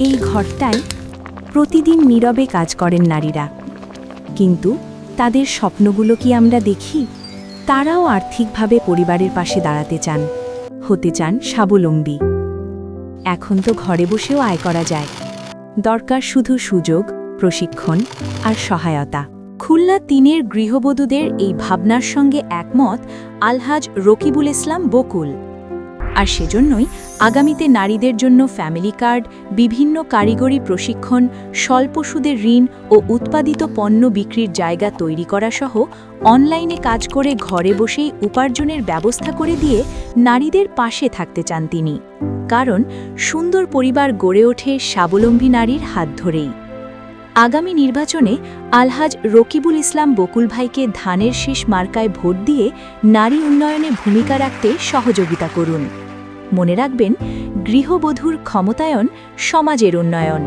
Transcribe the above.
এই ঘরটায় প্রতিদিন নীরবে কাজ করেন নারীরা, কিন্তু তাদের স্বপ্নগুলো কি আমরা দেখি? তারাও আর্থিকভাবে পরিবারের পাশে দাঁড়াতে চান, হতে চান স্বাবলম্বী। এখন তো ঘরে বসেও আয় করা যায়, দরকার শুধু সুযোগ, প্রশিক্ষণ আর সহায়তা। খুলনা ৩-এর গৃহবধূদের এই ভাবনার সঙ্গে একমত আলহাজ রকিবুল ইসলাম বকুল। আর সেজন্যই আগামীতে নারীদের জন্য ফ্যামিলি কার্ড, বিভিন্ন কারিগরি প্রশিক্ষণ, স্বল্প সুদের ঋণ ও উৎপাদিত পণ্য বিক্রির জায়গা তৈরি করা সহ অনলাইনে কাজ করে ঘরে বসেই উপার্জনের ব্যবস্থা করে দিয়ে নারীদের পাশে থাকতে চান তিনি। কারণ সুন্দর পরিবার গড়ে ওঠে স্বাবলম্বী নারীর হাত ধরেই। আগামী নির্বাচনে আলহাজ রকিবুল ইসলাম বকুল ভাইকে ধানের শীষ মার্কায় ভোট দিয়ে নারী উন্নয়নে ভূমিকা রাখতে সহযোগিতা করুন। মনে রাখবেন, গৃহবধূর ক্ষমতায়ন সমাজের উন্নয়ন।